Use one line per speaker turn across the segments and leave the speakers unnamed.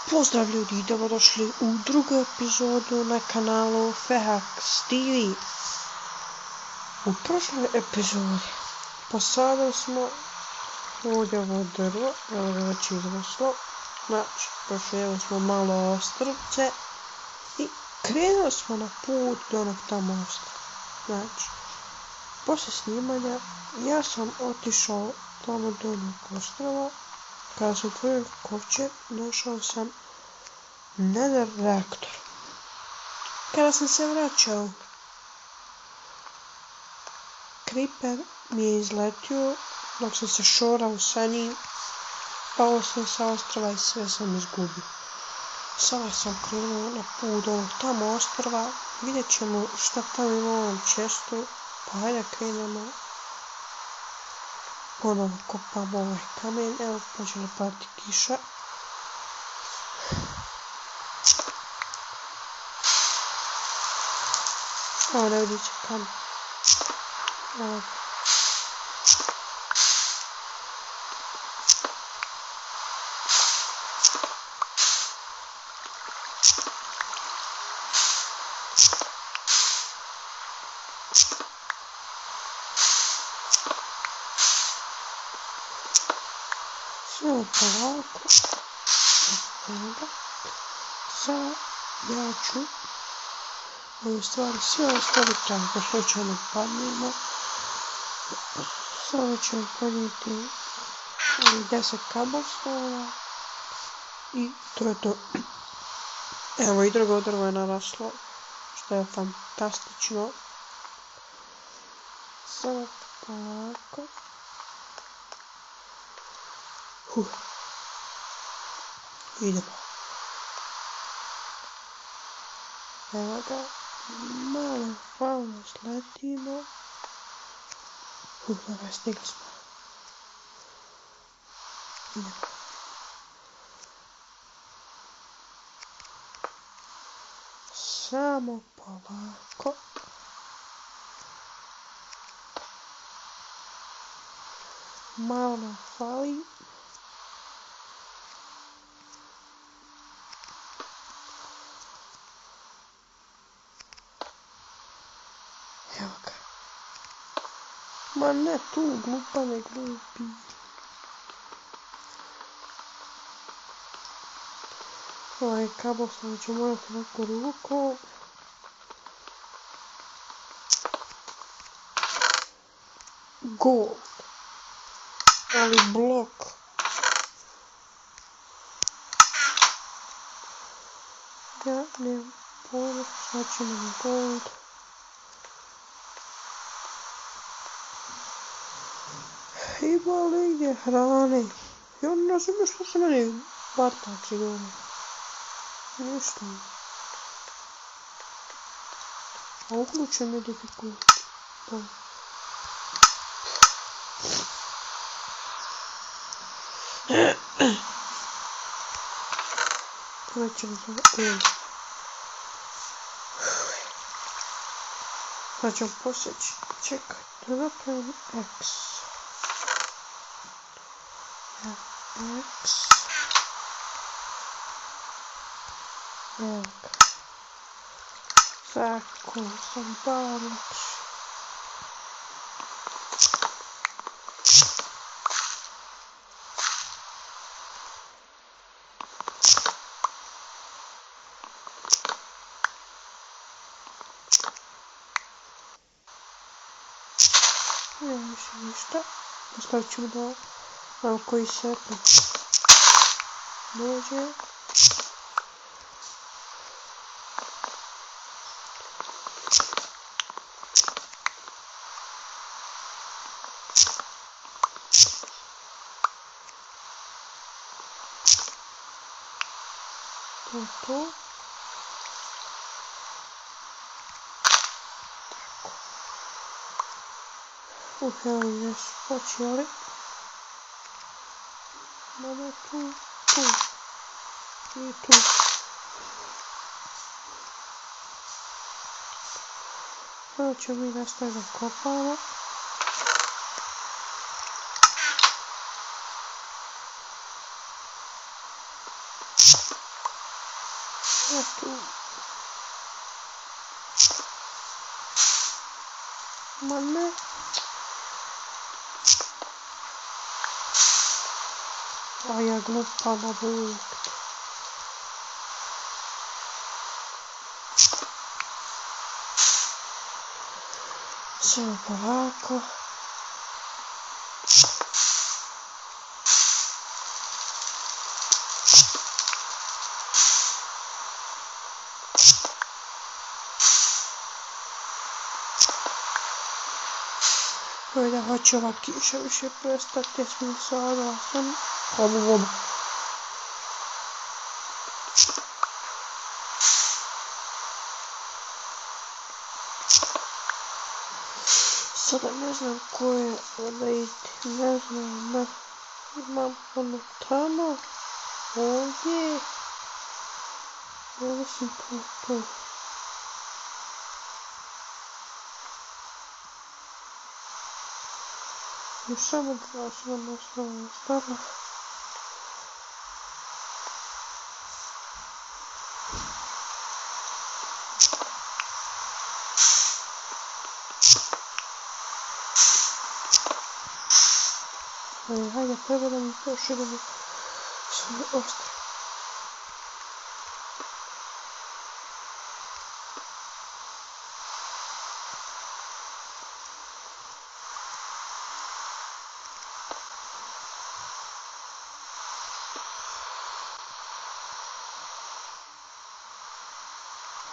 Pozdrav ljudi, dobrodošli u drugu epizodu na kanalu Fehax TV. U prošloj epizodi posadili smo ovdje ovo drvo, evo ga već izraslo. Znači, prošli smo malo ostrvce i krenuli smo na put do onog tamo ostrva. Znači, poslije snimanja ja sam otišao tamo do onog ostrva. Kada sam otvorio kovčeg, našao sam nether reaktor. Kada sam se vraćao, creeper mi je izletio dok sam se šorao sa njim. Pao sam sa ostrva i sve sam izgubio. Sada sam krenuo na put do onog tamo ostrva. Vidjet ćemo šta tamo ima u ovom čestu. Pa hajde krenemo. Ponovo kopamo ovaj kamen, evo počela padati kiša. Evo ne vidit će kamen. Evo. Samo polako. Sada ja ću ove stvari sve ostaviti tako slučajno padnemo. Sada ćemo podnijeti 10 cobblestone i to je to. Evo i drugo drvo je naraslo, što je fantastično. Sada polako. Idemo. Evo ga, malo sletimo. Dobro, stigli smo. Idemo. Samo polako. Malo nam fali. Evo ga. Ma ne tu, glupa ne glupi. Ovaj cobblestone ću morati ovako rukom. Gold. Ali blok. Ja nemam pojma šta će nam gold. Ima li gdje hrane? Ja ne znam što se meni vartači gore. Ništa. A uključen je difikult. Sada ćemo sada ćemo posjeći. Čekaj, da napravim X. X. Evo ga. Tako sam baš. Ne više ništa. Ostavit ćemo da malo koji serpent dođe. To. Evo gdje su počeli. Mada tu. I tu. Sada ćemo mi nastaviti da kopamo. Ja tu. Ma ne. A ja glupana vuk. Sve polako. Da hoće ova kiša više prestati, jer smo sada sam ovom. Sada ne znam ko je da ide, ne znam, ne. Imam ono tamo, ovdje, ne mislim tu. Još samo dva su nam ostala. Hajde, treba da mi proširimo svoje ostre.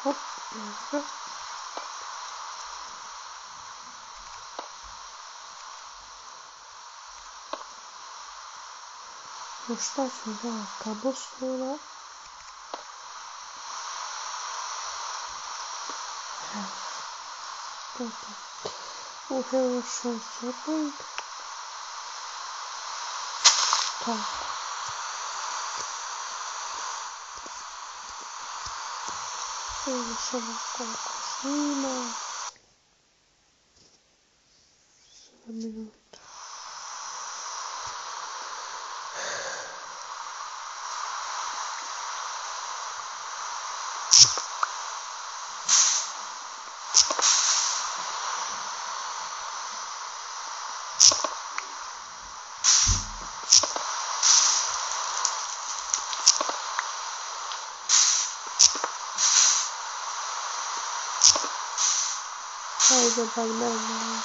Hop, dobro. No šta ću da kabostura? To je to. Hello show circling. Tako. Vidimo samo koliko snima. 7 minuta. Hajde, bagdana.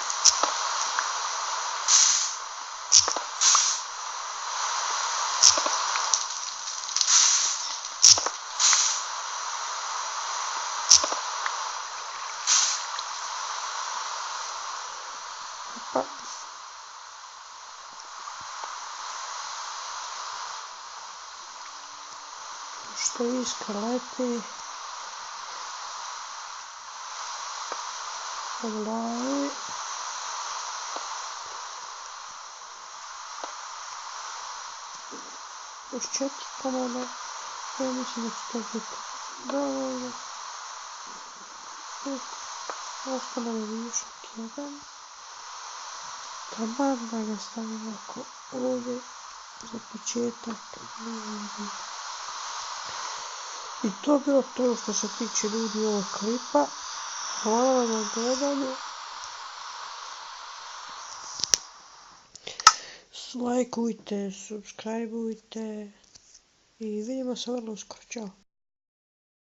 Pa. Što iskra leti. Po glavi. Još 4 komada. Ja mislim da će to biti dovoljno. Ostalo je višak jedan. Taman da ga stavim ovako ovdje za početak. I to je bilo to što se tiče ljudi ovog klipa. Hvala vam na gledanju. Lajkujte, subscribeujte i vidimo se vrlo uskoro. Ćao.